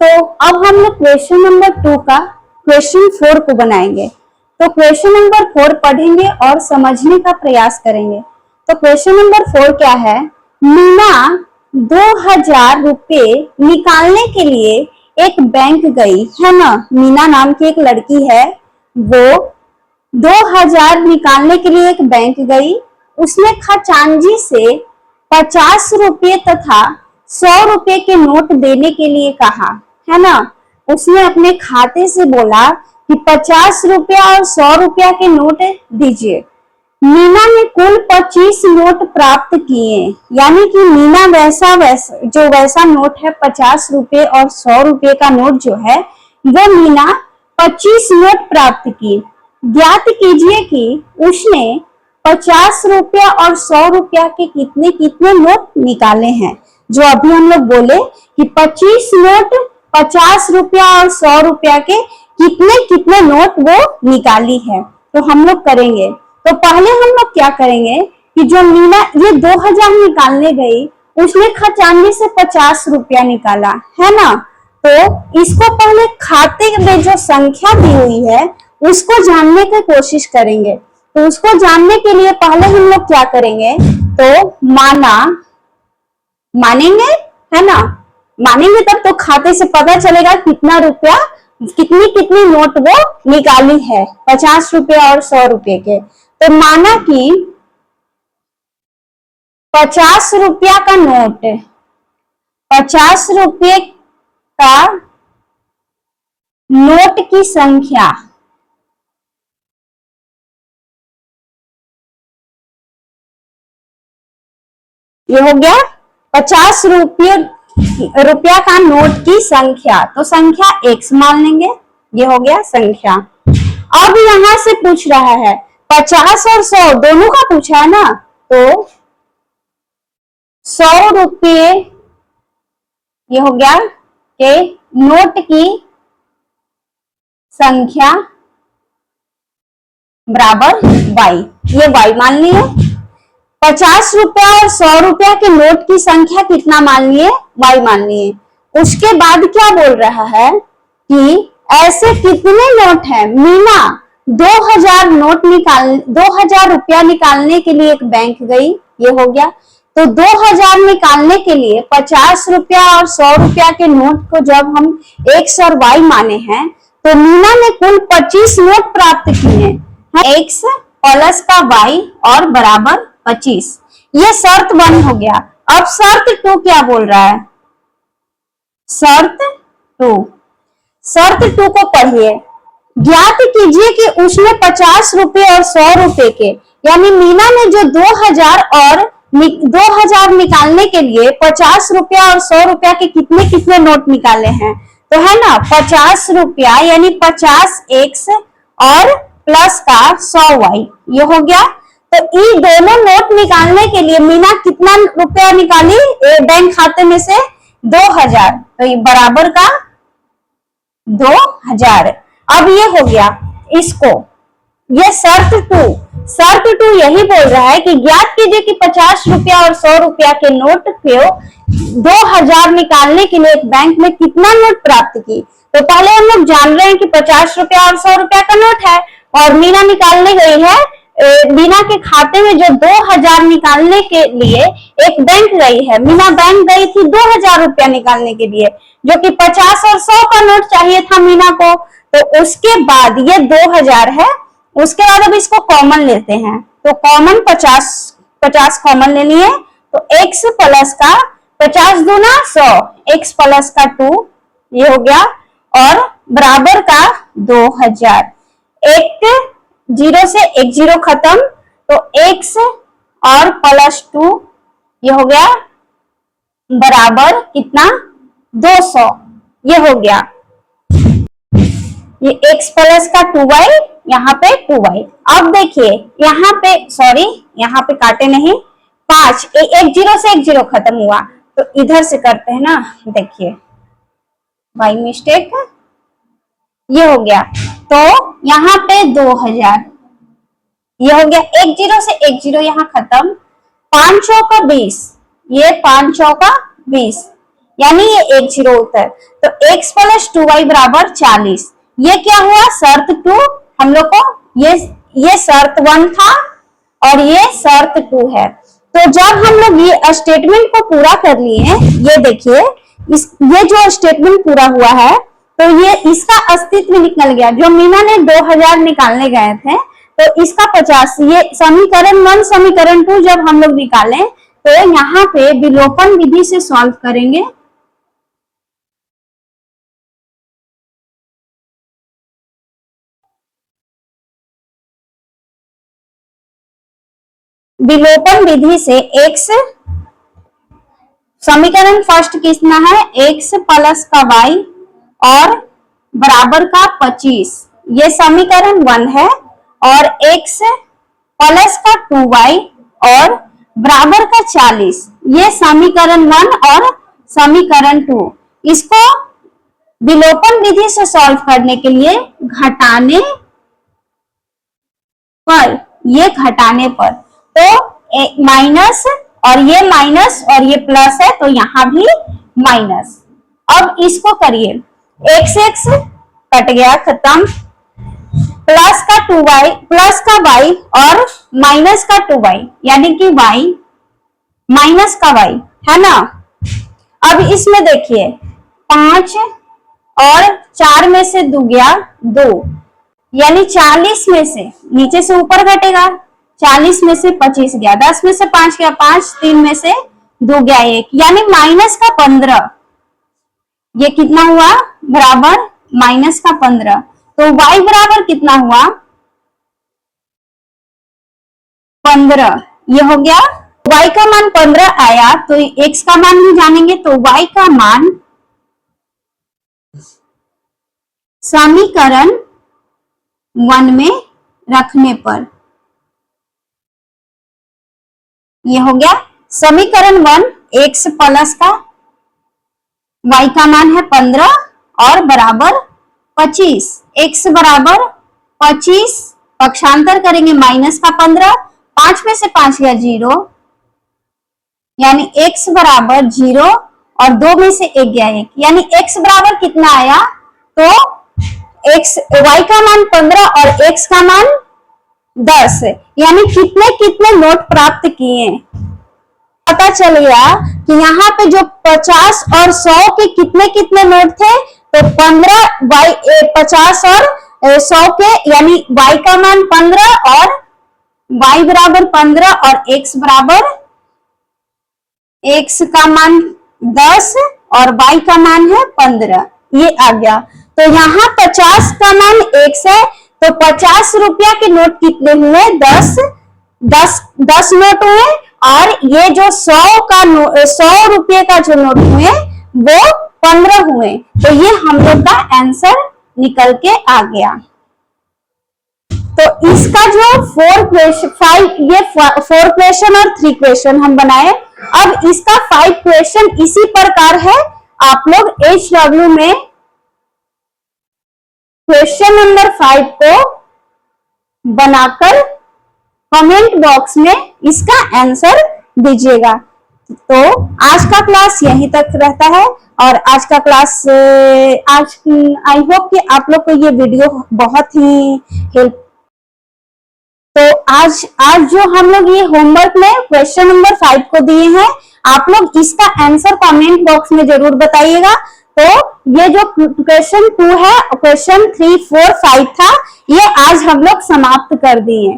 तो अब हम लोग क्वेश्चन नंबर 2 का क्वेश्चन 4 को बनाएंगे। तो क्वेश्चन नंबर 4 पढ़ेंगे और समझने का प्रयास करेंगे। तो क्वेश्चन नंबर 4 क्या है? मीना 2000 रुपये निकालने के लिए एक बैंक गई है ना। मीना नाम की एक लड़की है, वो 2000 निकालने के लिए एक बैंक गई। उसने खजांची से 50 रुपये तथा 100 रुपये के नोट देने के लिए कहा, है ना। उसने अपने खाते से बोला कि 50 रुपया और 100 रुपया के नोट दीजिए। मीना ने कुल 25 नोट प्राप्त किए, यानी कि मीना वैसा नोट है 50 रुपये और 100 रुपये का नोट जो है वो मीना 25 नोट प्राप्त की। ज्ञात कीजिए कि उसने 50 रुपया और 100 रुपया के कितने कितने नोट निकाले हैं। जो अभी हम लोग बोले कि 25 नोट 50 रुपया और 100 रुपया के कितने कितने नोट वो निकाली है। तो हम लोग करेंगे। तो पहले हम लोग क्या करेंगे कि जो मीना ये 2000 निकालने गई, उसने खजांची से 50 रुपया निकाला, है ना। तो इसको पहले खाते में जो संख्या दी हुई है उसको जानने की कोशिश करेंगे। तो उसको जानने के लिए पहले हम लोग क्या करेंगे, तो मानेंगे, है ना। मानेंगे तब तो खाते से पता चलेगा कितना रुपया कितनी कितनी नोट वो निकाली है 50 रुपये और 100 रुपये के। तो माना कि 50 रुपया का नोट, 50 रुपये का नोट की संख्या ये हो गया 50 रुपया का नोट की संख्या। तो संख्या x मान लेंगे, ये हो गया संख्या। अब यहां से पूछ रहा है 50 और 100 दोनों का पूछा है ना। तो 100 रुपये ये हो गया कि नोट की संख्या बराबर y, ये y मान लिए। 50 रुपया और 100 रुपया के नोट की संख्या कितना मान लिए, y मान लिए। उसके बाद क्या बोल रहा है कि ऐसे कितने नोट हैं। मीना 2000 रुपया निकालने के लिए एक बैंक गई, ये हो गया। तो 2000 निकालने के लिए 50 रुपया और 100 रुपया के नोट को जब हम x और y माने हैं, तो मीना ने कुल 25 नोट प्राप्त किए हैं। x प्लस का y और बराबर 25। ये शर्त 1 हो गया। अब शर्त 2 क्या बोल रहा है? शर्त 2 को पढ़िए। ज्ञात कीजिए कि उसने 50 रुपये और 100 रुपये के, यानी मीना ने जो 2000 निकालने के लिए 50 रुपया और 100 रुपया के कितने कितने नोट निकाले हैं। तो है ना 50 रुपया यानी 50x और प्लस का 100y, ये हो गया। तो ये दोनों नोट निकालने के लिए मीना कितना रुपया निकाली बैंक खाते में से? 2000। तो ये बराबर का 2000। अब ये हो गया इसको, ये शर्त 2 यही बोल रहा है कि ज्ञात कीजिए कि 50 रुपया और 100 रुपया के नोट को 2000 निकालने के लिए एक बैंक में कितना नोट प्राप्त की। तो पहले हम लोग जान रहे हैं कि 50 रुपया और 100 रुपया का नोट है और मीना निकालने गई है। मीना के खाते में जो 2000 निकालने के लिए एक बैंक गई है, मीना बैंक गई थी 2000 रुपया निकालने के लिए, जो कि 50 और 100 का नोट चाहिए था मीना को। तो उसके बाद ये 2000 है, उसके बाद अब इसको कॉमन लेते हैं। तो कॉमन 50 कॉमन ले लिए। तो x प्लस का 50 दूना 100, x प्लस का 2, ये हो गया और बराबर का 2000। एक 0 से एक 0 खत्म, तो x और प्लस 2 ये हो गया बराबर कितना 200, ये हो गया। ये x प्लस का 2y, यहाँ पे 2y। अब देखिए यहाँ पे यहाँ पे काटे नहीं, 5 एक 0 से एक 0 खत्म हुआ, तो इधर से करते हैं ना। देखिए बाय मिस्टेक ये हो गया। तो यहाँ पे 2000, ये हो गया। एक 0 से एक 0 यहाँ खत्म। 5 चौका 20, ये 5 चौका 20, यानी ये 1 0 होता है। तो x प्लस 2y बराबर 40। ये क्या हुआ, शर्त 2 हम लोग को, ये शर्त 1 था और ये शर्त 2 है। तो जब हम लोग ये स्टेटमेंट को पूरा कर लिए, ये देखिए ये जो स्टेटमेंट पूरा हुआ है तो ये इसका अस्तित्व निकल गया। जो मीना ने 2000 निकालने गए थे तो इसका 50, ये समीकरण 1 समीकरण 2 जब हम लोग निकालें तो यहाँ पे विलोपन विधि से सॉल्व करेंगे। विलोपन विधि से x, समीकरण फर्स्ट कितना है, x प्लस का y और बराबर का 25, ये समीकरण 1 है। और x प्लस का 2y और बराबर का 40, ये समीकरण 1 और समीकरण 2। इसको विलोपन विधि से सॉल्व करने के लिए घटाने पर, ये घटाने पर, तो माइनस और ये प्लस है तो यहां भी माइनस। अब इसको करिए, x कट गया, खत्म, प्लस का 2y, प्लस का y और माइनस का 2y, यानी कि y माइनस का y है ना। अब इसमें देखिए 5 और 4 में से 2 गया 2, यानी 40 में से नीचे से ऊपर घटेगा, 40 में से 25 गया, 10 में से 5 गया 5, 3 में से 2 गया 1, यानी माइनस का 15। ये कितना हुआ, बराबर माइनस का 15। तो y बराबर कितना हुआ, 15। ये हो गया, y का मान 15 आया तो x का मान भी जानेंगे। तो y का मान समीकरण 1 में रखने पर, ये हो गया समीकरण 1, x प्लस का y का मान है 15 और बराबर 25, x बराबर 25, पक्षांतर करेंगे माइनस का 15, 5 में से 5 गया 0, यानी x बराबर 0 और 2 में से 1 गया 1, यानी x बराबर कितना आया, तो y का मान 15 और x का मान 10, यानी कितने कितने नोट प्राप्त किए। पता चल गया कि यहाँ पे जो 50 और 100 के कितने कितने नोट थे, तो 15 50 और 100 के, यानी y का मान 15 और y बराबर 15 और x बराबर, x का मान 10 और y का मान है 15, ये आ गया। तो यहाँ 50 का मान x है, तो 50 रुपया के नोट कितने हुए, 10 नोट हुए, और ये जो 100 रुपये का जो नोट हुए वो 15 हुए। तो ये हम लोग का आंसर निकल के आ गया। तो इसका जो 4 क्वेश्चन और 3 क्वेश्चन हम बनाए। अब इसका 5 क्वेश्चन इसी प्रकार है, आप लोग HW में क्वेश्चन नंबर 5 को बनाकर कमेंट बॉक्स में इसका आंसर दीजिएगा। तो आज का क्लास यहीं तक रहता है, और आज का क्लास आई होप कि आप लोग को ये वीडियो बहुत ही हेल्प। तो आज जो हम लोग ये होमवर्क में क्वेश्चन नंबर 5 को दिए हैं, आप लोग इसका आंसर कमेंट बॉक्स में जरूर बताइएगा। तो ये जो क्वेश्चन 2 है, क्वेश्चन 3, 4, 5 था, ये आज हम लोग समाप्त कर दिए।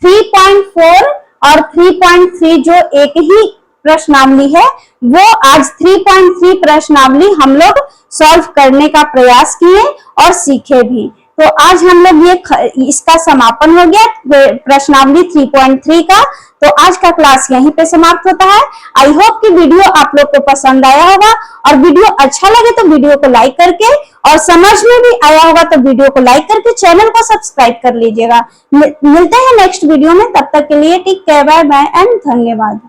3.4 और 3.3 जो एक ही प्रश्नावली है, वो आज 3.3 प्रश्नावली हम लोग सॉल्व करने का प्रयास किए और सीखे भी। तो आज हम लोग ये इसका समापन हो गया प्रश्नावली 3.3 का। तो आज का क्लास यहीं पे समाप्त होता है। आई होप कि वीडियो आप लोग को पसंद आया होगा, और वीडियो अच्छा लगे तो वीडियो को लाइक करके, और समझ में भी आया होगा तो वीडियो को लाइक करके चैनल को सब्सक्राइब कर लीजिएगा। मिलते हैं नेक्स्ट वीडियो में, तब तक के लिए take care, bye bye and धन्यवाद।